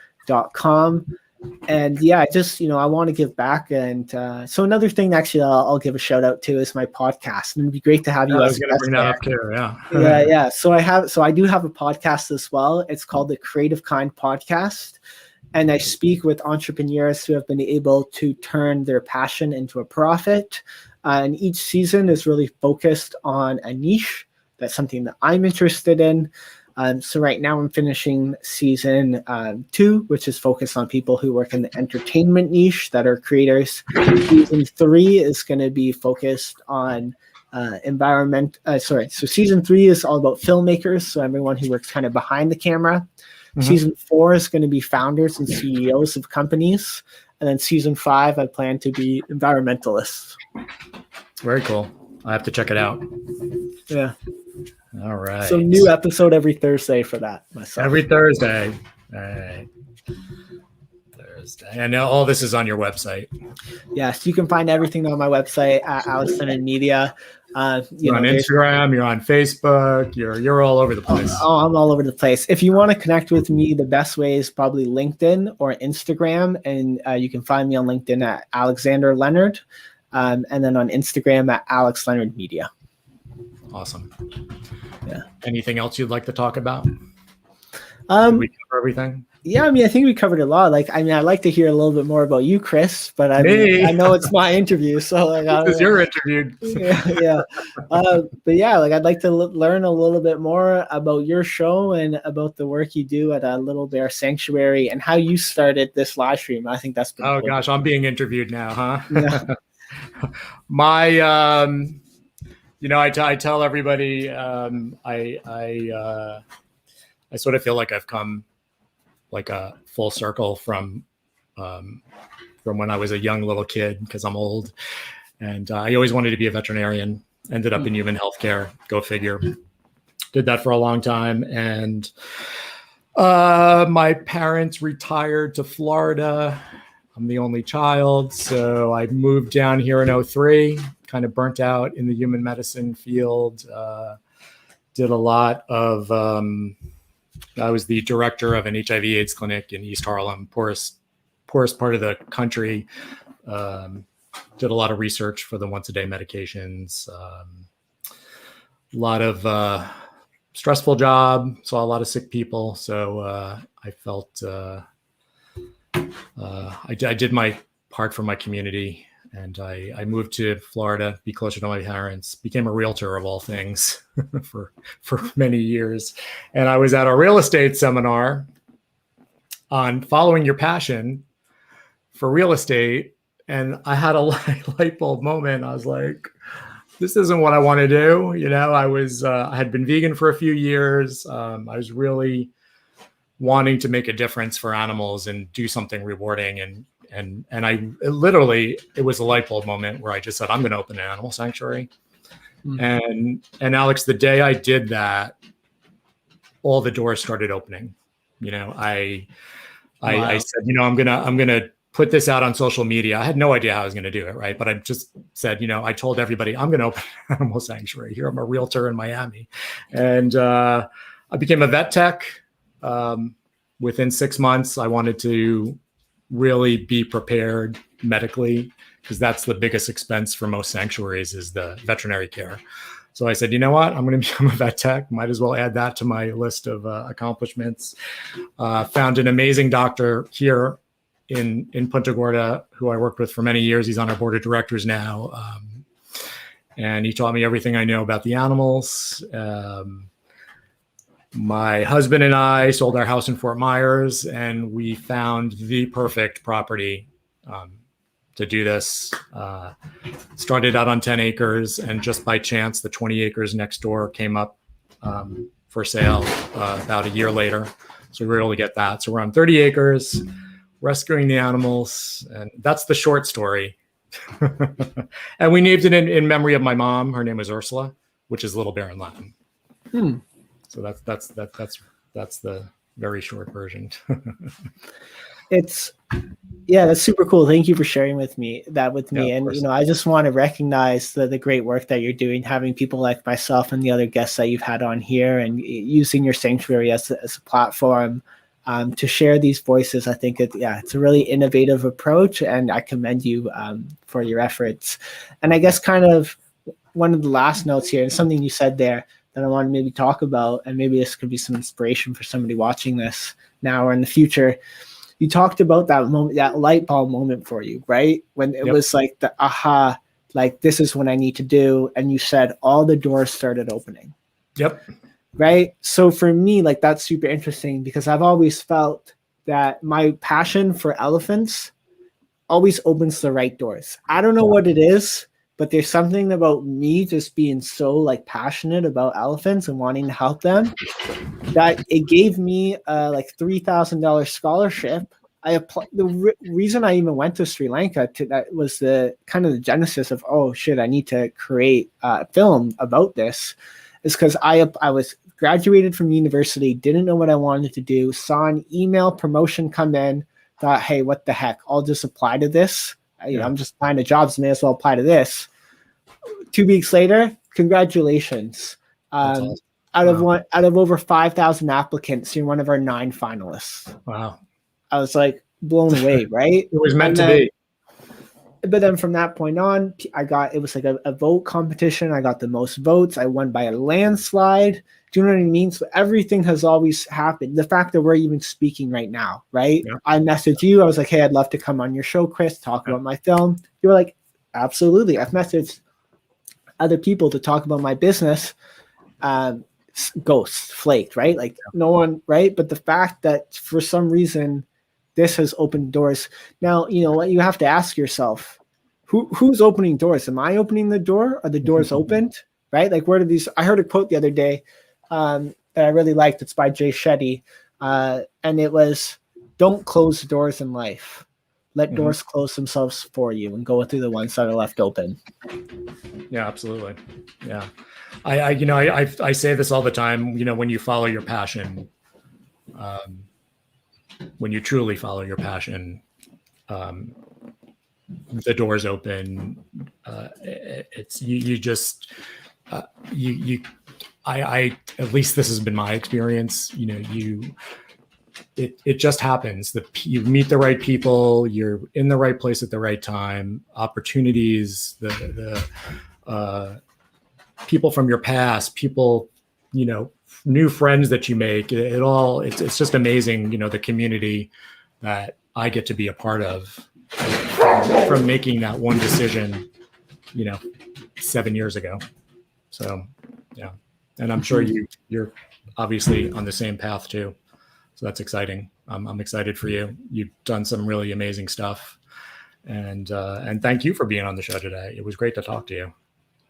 And I just I want to give back, and so another thing actually I'll give a shout out to is my podcast, and it'd be great to have you. I was going to bring that up too. So I do have a podcast as well. It's called the Creative Kind Podcast, and I speak with entrepreneurs who have been able to turn their passion into a profit. And each season is really focused on a niche. That's something that I'm interested in. So right now I'm finishing season 2, which is focused on people who work in the entertainment niche that are creators. Season 3 is going to be focused on So season 3 is all about filmmakers. So everyone who works kind of behind the camera. Mm-hmm. Season 4 is going to be founders and CEOs of companies. And then season 5, I plan to be environmentalists. Very cool. I have to check it out. Yeah. All right. So new episode every Thursday for that myself. Every Thursday. All right. Thursday. And all this is on your website. Yes, you can find everything on my website at Alex Leonard Media. You're on Instagram, you're on Facebook, you're all over the place. I'm all over the place. If you want to connect with me, the best way is probably LinkedIn or Instagram. And you can find me on LinkedIn at Alexander Leonard. And then on Instagram at Alex Leonard Media. Awesome. Yeah. Anything else you'd like to talk about? Did we cover everything? Yeah, I think we covered a lot. I'd like to hear a little bit more about you, Chris, but I know it's my interview, so this is your interview. Yeah. I'd like to learn a little bit more about your show and about the work you do at Little Bear Sanctuary and how you started this live stream. I think that's been cool. Gosh, I'm being interviewed now, huh? Yeah. I tell everybody, I sort of feel like I've come like a full circle from when I was a young little kid, because I'm old, and I always wanted to be a veterinarian. Ended up in human healthcare. Go figure. Did that for a long time, and my parents retired to Florida. I'm the only child, so I moved down here in 2003. Kind of burnt out in the human medicine field. Did a lot of, I was the director of an HIV/AIDS clinic in East Harlem, poorest part of the country. Did a lot of research for the once-a-day medications. A lot of stressful job, saw a lot of sick people. So I felt I did my part for my community, and I moved to Florida, be closer to my parents, became a realtor of all things for many years. And I was at a real estate seminar on following your passion for real estate. And I had a light bulb moment. I was like, this isn't what I want to do. You know, I had been vegan for a few years. I was really wanting to make a difference for animals and do something rewarding. And it was a light bulb moment where I just said, I'm going to open an animal sanctuary. Mm-hmm. And Alex, the day I did that, all the doors started opening. You know, I said, you know, I'm gonna put this out on social media. I had no idea how I was gonna do it, right? But I just said, you know, I told everybody I'm gonna open an animal sanctuary here. I'm a realtor in Miami, and I became a vet tech. Within 6 months, I wanted to really be prepared medically, because that's the biggest expense for most sanctuaries is the veterinary care. So I said, you know what? I'm going to become a vet tech. Might as well add that to my list of accomplishments. Found an amazing doctor here in Punta Gorda who I worked with for many years. He's on our board of directors now. And he taught me everything I know about the animals. My husband and I sold our house in Fort Myers, and we found the perfect property to do this. Started out on 10 acres, and just by chance, the 20 acres next door came up for sale about a year later. So we were able to get that. So we're on 30 acres, rescuing the animals, and that's the short story. And we named it in memory of my mom. Her name was Ursula, which is little bear in Latin. So that's the very short version. That's super cool. Thank you for sharing with me. And, you know, I just want to recognize the great work that you're doing, having people like myself and the other guests that you've had on here, and using your sanctuary as a platform to share these voices. I think it's a really innovative approach, and I commend you for your efforts. And I guess kind of one of the last notes here, and something you said there that I want to maybe talk about, and maybe this could be some inspiration for somebody watching this now or in the future. You talked about that moment, that light bulb moment for you, right? When it was like the aha, like this is what I need to do. And you said all the doors started opening. Yep. Right. So for me, like that's super interesting, because I've always felt that my passion for elephants always opens the right doors. I don't know what it is, but there's something about me just being so like passionate about elephants and wanting to help them that it gave me like $3,000 scholarship. I applied. The reason I even went to Sri Lanka that was the kind of the genesis of, oh shit, I need to create a film about this, is because I was graduated from university, didn't know what I wanted to do, saw an email promotion come in, thought, hey, what the heck? I'll just apply to this. You know, I'm just applying to jobs, may as well apply to this. 2 weeks later, congratulations. Awesome. Out of over 5,000 applicants, you're one of our 9 finalists. Wow. I was like blown away, right? It was meant to be. But then from that point on, it was like a vote competition. I got the most votes. I won by a landslide. Do you know what I mean? So everything has always happened. The fact that we're even speaking right now, right? Yeah. I messaged you. I was like, hey, I'd love to come on your show, Chris, talk about my film. You were like, absolutely. I've messaged other people to talk about my business. Ghosts, flaked, right? Like no one, right? But the fact that for some reason this has opened doors. Now, you know what, you have to ask yourself, who's opening doors? Am I opening the door? Are the doors opened? Right? Like where do these, I heard a quote the other day that I really liked. It's by Jay Shetty. And it was, don't close doors in life. Let doors close themselves for you and go through the ones that are left open. Yeah, absolutely. Yeah. I say this all the time, you know, when you follow your passion, when you truly follow your passion, the doors open. It's you just I at least this has been my experience. You know, it just happens that you meet the right people, you're in the right place at the right time. Opportunities, the people from your past, people, you know, new friends that you make. It's just amazing, the community that I get to be a part of from making that one decision, 7 years ago. So, yeah. And I'm sure you're obviously on the same path too. So that's exciting. I'm excited for you. You've done some really amazing stuff. And thank you for being on the show today. It was great to talk to you.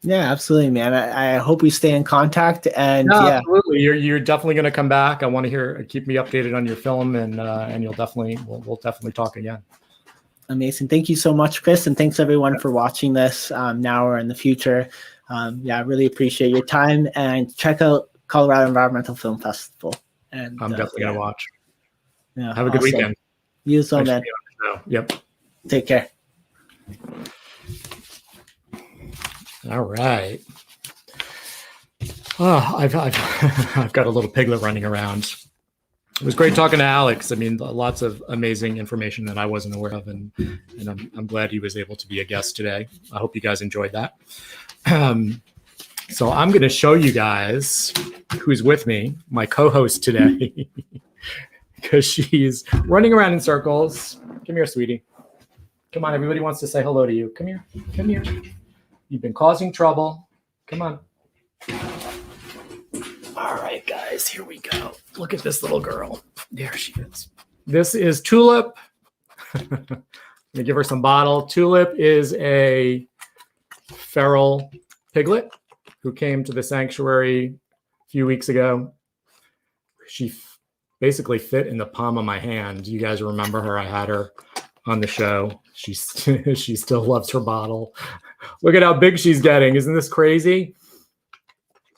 Yeah, absolutely, man. I hope we stay in contact. And yeah, absolutely. You're definitely going to come back. I want to keep me updated on your film, and we'll definitely talk again. Amazing. Thank you so much, Chris. And thanks everyone for watching this now or in the future. I really appreciate your time, and check out Colorado Environmental Film Festival. And I'm definitely going to watch. Yeah. Have a good weekend. You as well, man. Yep. Take care. All right. Oh, I've got a little piglet running around. It was great talking to Alex. I mean, lots of amazing information that I wasn't aware of, and I'm glad he was able to be a guest today. I hope you guys enjoyed that. So I'm going to show you guys who's with me, my co-host today, because she's running around in circles. Come here, sweetie. Come on, everybody wants to say hello to you. Come here. Come here. You've been causing trouble. Come on. All right, guys, here we go. Look at this little girl. There she is. This is Tulip. Let me give her some bottle. Tulip is a feral piglet who came to the sanctuary a few weeks ago. She basically fit in the palm of my hand. You guys remember her? I had her on the show. She still loves her bottle. Look at how big she's getting. Isn't this crazy?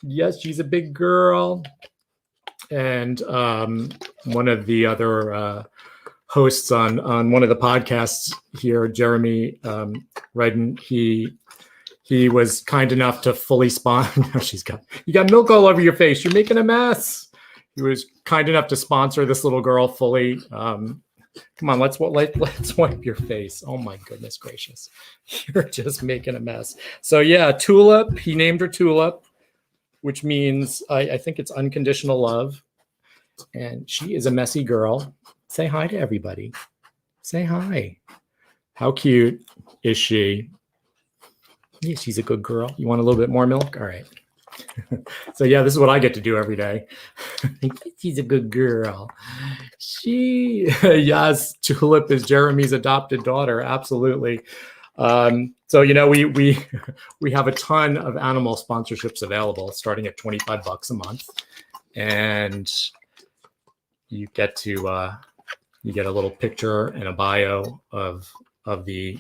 Yes, she's a big girl. And one of the other hosts on one of the podcasts here, Jeremy Redden, he was kind enough to fully sponsor. You got milk all over your face. You're making a mess. He was kind enough to sponsor this little girl fully. Come on, let's wipe your face. Oh my goodness gracious. You're just making a mess. So yeah, Tulip, he named her Tulip, which means I think it's unconditional love. And she is a messy girl. Say hi to everybody. Say hi. How cute is she? Yeah, she's a good girl. You want a little bit more milk? All right. So yeah, this is what I get to do every day. She's a good girl. Yes, Tulip is Jeremy's adopted daughter. Absolutely. So, we have a ton of animal sponsorships available starting at $25 a month. And you get a little picture and a bio of the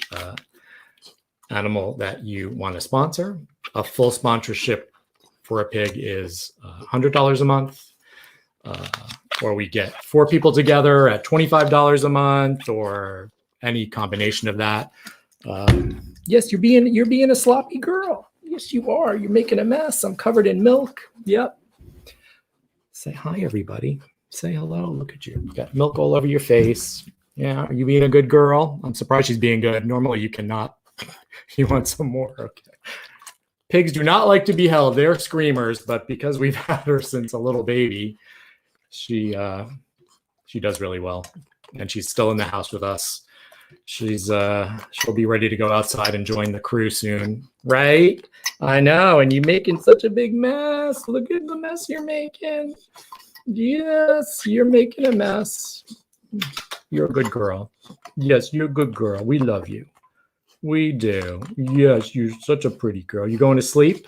animal that you want to sponsor. A full sponsorship for a pig is $100 a month, or we get 4 people together at $25 a month, or any combination of that. Yes, you're being a sloppy girl. Yes, you are. You're making a mess. I'm covered in milk. Yep. Say hi, everybody. Say hello. Look at you. You got milk all over your face. Yeah. Are you being a good girl? I'm surprised she's being good. Normally you cannot. You want some more. Okay. Pigs do not like to be held. They're screamers, but because we've had her since a little baby, she does really well. And she's still in the house with us. She'll be ready to go outside and join the crew soon. Right? I know. And you're making such a big mess. Look at the mess you're making. Yes, you're making a mess. You're a good girl. Yes, you're a good girl. We love you. We do. Yes, you're such a pretty girl. You going to sleep?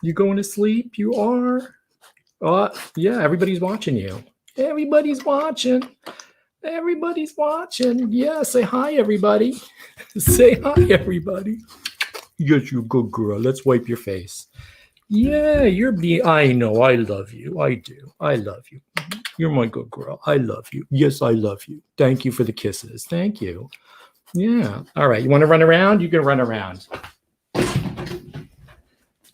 You going to sleep? You are? Yeah, everybody's watching you. Everybody's watching. Everybody's watching. Yeah, say hi, everybody. Say hi, everybody. Yes, you're a good girl. Let's wipe your face. Yeah, I know. I love you. I do. I love you. You're my good girl. I love you. Yes, I love you. Thank you for the kisses. Thank you. Yeah. All right. You want to run around? You can run around.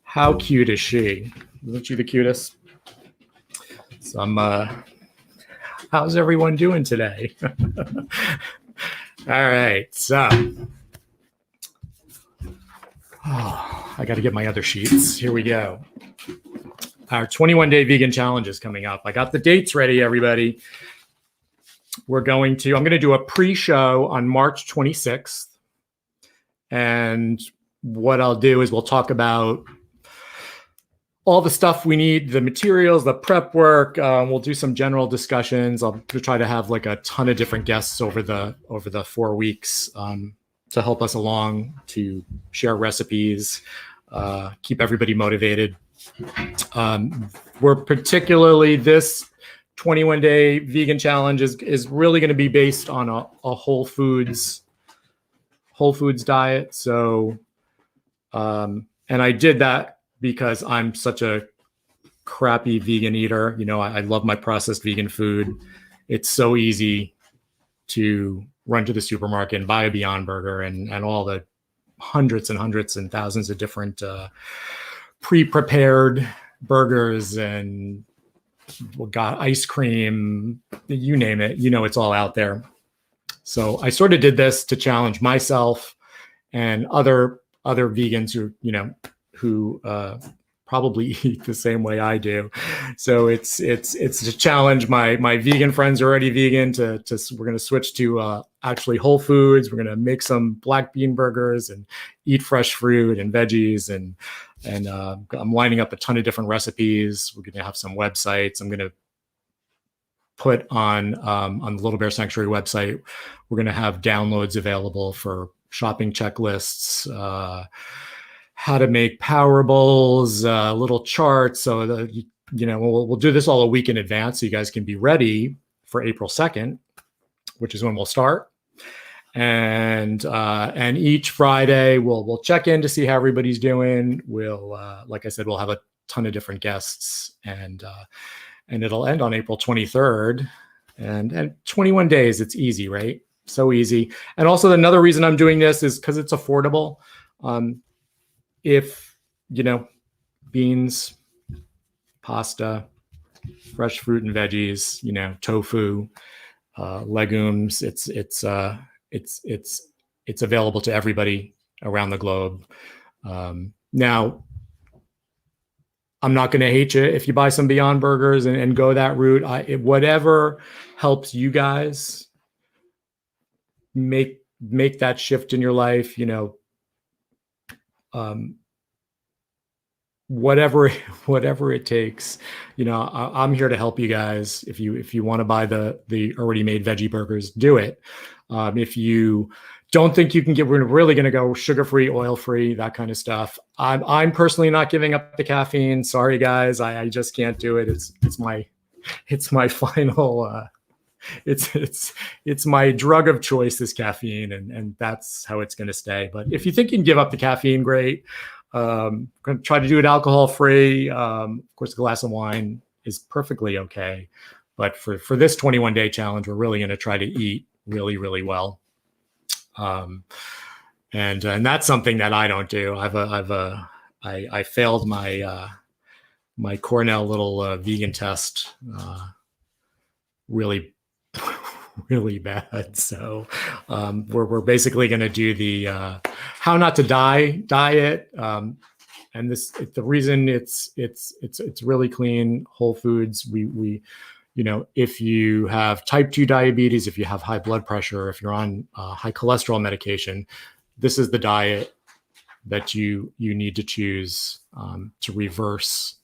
How cute is she? Isn't she the cutest? How's everyone doing today? All right. So, I got to get my other sheets. Here we go. our 21-day vegan challenge is coming up. I got the dates ready, everybody. I'm going to do a pre-show on March 26th. And what I'll do is we'll talk about all the stuff we need, the materials, the prep work. We'll do some general discussions. I'll try to have like a ton of different guests over the 4 weeks to help us along, to share recipes, keep everybody motivated. We're particularly, this 21-day vegan challenge is really going to be based on a whole foods diet. So, and I did that because I'm such a crappy vegan eater. You know, I love my processed vegan food. It's so easy to run to the supermarket and buy a Beyond Burger and all the hundreds and thousands of different pre-prepared burgers, and got ice cream, you name it, you know, it's all out there. So I sort of did this to challenge myself and other vegans who probably eat the same way I do. So it's to challenge my vegan friends who are already vegan to we're going to switch to actually whole foods. We're going to make some black bean burgers and eat fresh fruit and veggies, and I'm lining up a ton of different recipes. We're going to have some websites. I'm going to put on the Little Bear Sanctuary website. We're going to have downloads available for shopping checklists, how to make power bowls, little charts. So we'll do this all a week in advance, so you guys can be ready for April 2nd, which is when we'll start. And each Friday we'll check in to see how everybody's doing. We'll like I said, we'll have a ton of different guests, and it'll end on April 23rd. And 21 days, it's easy, right? So easy. And also another reason I'm doing this is because it's affordable. If, beans, pasta, fresh fruit and veggies, tofu, legumes, it's available to everybody around the globe. Now, I'm not going to hate you if you buy some Beyond Burgers and go that route. Whatever helps you guys make that shift in your life, whatever it takes, I'm here to help you guys. If you want to buy the already made veggie burgers, do it. If you don't think you can we're really going to go sugar-free, oil-free, that kind of stuff. I'm personally not giving up the caffeine. Sorry, guys. I just can't do it. It's my final, it's my drug of choice, is caffeine, and that's how it's going to stay. But if you think you can give up the caffeine, great. I'm going to try to do it alcohol-free. Of course, a glass of wine is perfectly okay. But for this 21-day challenge, we're really going to try to eat really, really well. And that's something that I don't do. I failed my Cornell little vegan test really really bad. So we're basically going to do the how not to die diet. And the reason it's really clean, whole foods. We if you have type 2 diabetes, if you have high blood pressure, if you're on high cholesterol medication, this is the diet that you need to choose to reverse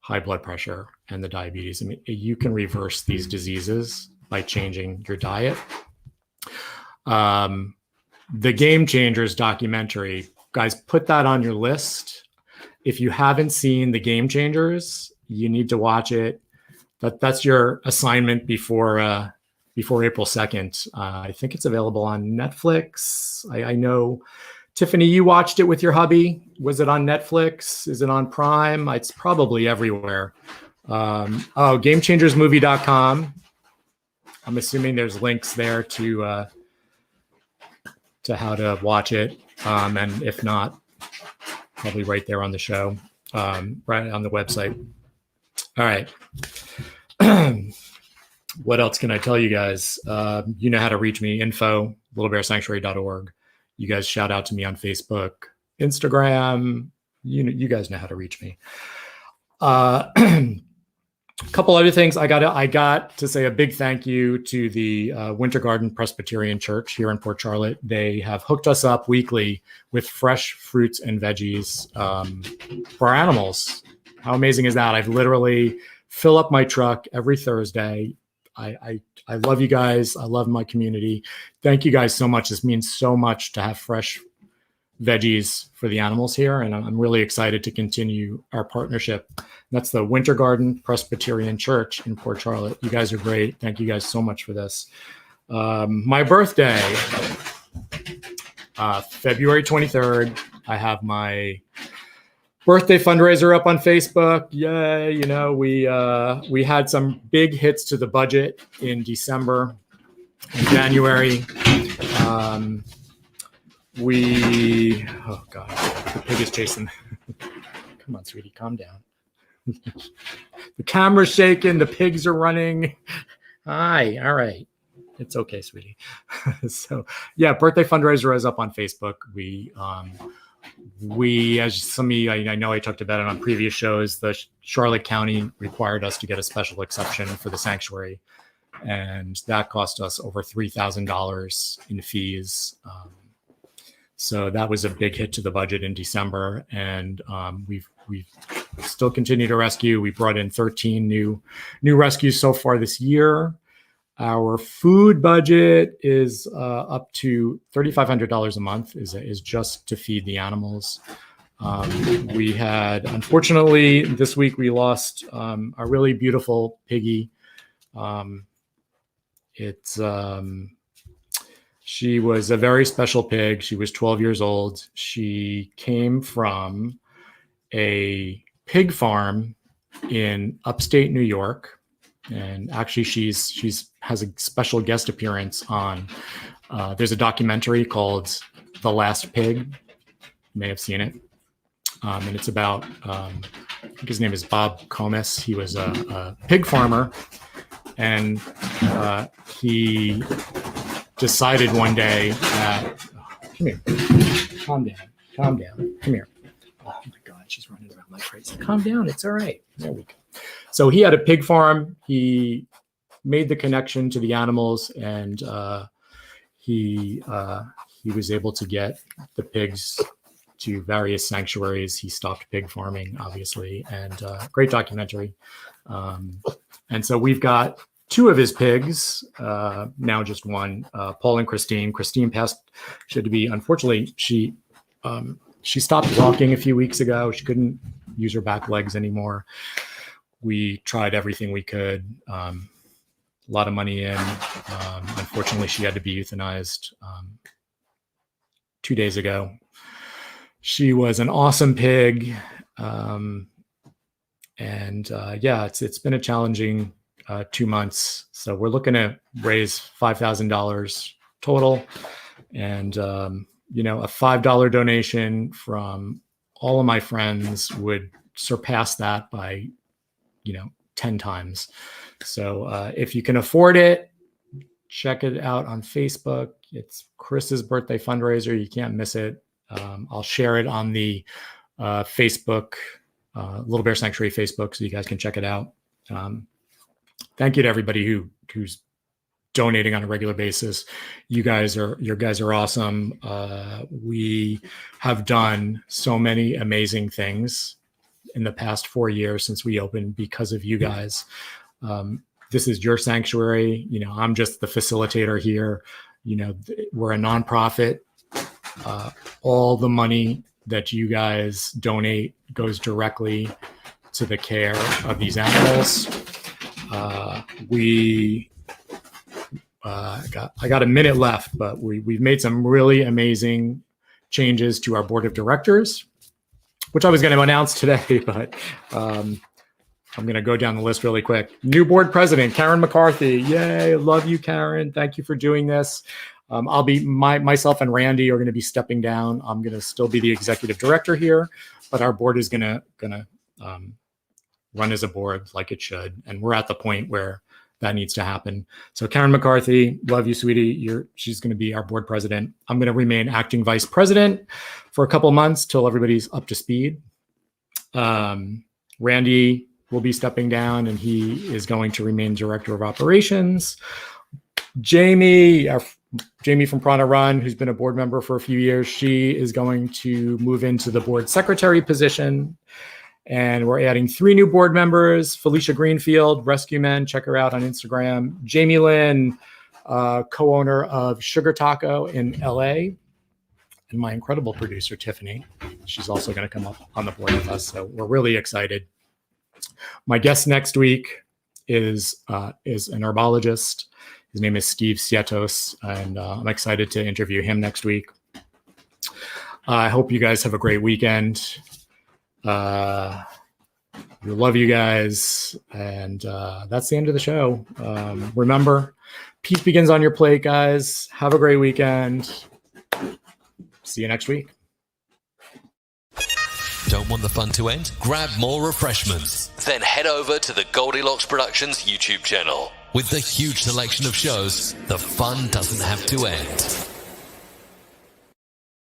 high blood pressure and the diabetes. I mean, you can reverse these diseases by changing your diet. The Game Changers documentary, guys, put that on your list. If you haven't seen The Game Changers, you need to watch it. That's your assignment before April 2nd. I think it's available on Netflix. I know, Tiffany, you watched it with your hubby. Was it on Netflix? Is it on Prime? It's probably everywhere. GameChangersMovie.com. I'm assuming there's links there to how to watch it. And if not, probably right there on the show, right on the website. All right. What else can I tell you guys? You know how to reach me, info, littlebearsanctuary.org. You guys shout out to me on Facebook, Instagram. You guys know how to reach me. A couple other things. I got to say a big thank you to the Winter Garden Presbyterian Church here in Port Charlotte. They have hooked us up weekly with fresh fruits and veggies for our animals. How amazing is that? I've literally fill up my truck every Thursday. I love you guys. I love my community. Thank you guys so much. This means so much to have fresh veggies for the animals here, and I'm really excited to continue our partnership. That's the Winter Garden Presbyterian Church in Port Charlotte. You guys are great. Thank you guys so much for this. My birthday, February 23rd. I have my birthday fundraiser up on Facebook. Yay! You know, we had some big hits to the budget in December and January. Oh God, the pig is chasing. Come on, sweetie, calm down. The camera's shaking. The pigs are running. Hi, all right. It's okay, sweetie. So yeah, birthday fundraiser is up on Facebook. We, as some of you, I know I talked about it on previous shows, the Charlotte County required us to get a special exception for the sanctuary. And that cost us over $3,000 in fees. So that was a big hit to the budget in December. And we've still continued to rescue. We brought in 13 new rescues so far this year. Our food budget is up to $3,500 a month is just to feed the animals. We had, unfortunately, this week we lost a really beautiful piggy. She was a very special pig. She was 12 years old. She came from a pig farm in upstate New York. And actually, she's has a special guest appearance on. There's a documentary called "The Last Pig." You may have seen it, and it's about. I think his name is Bob Comis. He was a pig farmer, and he decided one day that. Come here, calm down. Come here. Oh my God, she's running around like crazy. Calm down. It's all right. There we go. So he had a pig farm. He made the connection to the animals, and he was able to get the pigs to various sanctuaries. He stopped pig farming, obviously, and great documentary. And so we've got two of his pigs, now just one, Paul and Christine. Christine passed, she had to be, unfortunately, she stopped walking a few weeks ago. She couldn't use her back legs anymore. We tried everything we could, a lot of money in. Unfortunately, she had to be euthanized 2 days ago. She was an awesome pig. It's been a challenging 2 months. So we're looking to raise $5,000 total. And, a $5 donation from all of my friends would surpass that by 10 times. So if you can afford it, check it out on Facebook. It's Chris's birthday fundraiser. You can't miss it. I'll share it on the Facebook, Little Bear Sanctuary Facebook, so you guys can check it out. Thank you to everybody who's donating on a regular basis. You guys are awesome. We have done so many amazing things in the past 4 years since we opened because of you guys. This is your sanctuary. I'm just the facilitator here. We're a nonprofit. All the money that you guys donate goes directly to the care of these animals. I got a minute left, but we've made some really amazing changes to our board of directors, which I was going to announce today, but I'm going to go down the list really quick. New board president, Karen McCarthy. Yay. Love you, Karen. Thank you for doing this. I'll be myself and Randy are going to be stepping down. I'm going to still be the executive director here, but our board is going to run as a board like it should. And we're at the point where that needs to happen. So Karen McCarthy, love you, sweetie. She's going to be our board president. I'm going to remain acting vice president for a couple months till everybody's up to speed. Randy will be stepping down, and he is going to remain director of operations. Jamie from Prana Run, who's been a board member for a few years, she is going to move into the board secretary position. And we're adding 3 new board members: Felicia Greenfield, Rescue Men, check her out on Instagram; Jamie Lynn, co-owner of Sugar Taco in LA; and my incredible producer, Tiffany. She's also going to come up on the board with us. So we're really excited. My guest next week is an herbologist. His name is Steve Sietos, and I'm excited to interview him next week. I hope you guys have a great weekend. We love you guys, and that's the end of the show. Remember, peace begins on your plate, guys. Have a great weekend. See you next week. Don't want the fun to end? Grab more refreshments. Then head over to the Goldylocks Productions YouTube channel. With the huge selection of shows, the fun doesn't have to end.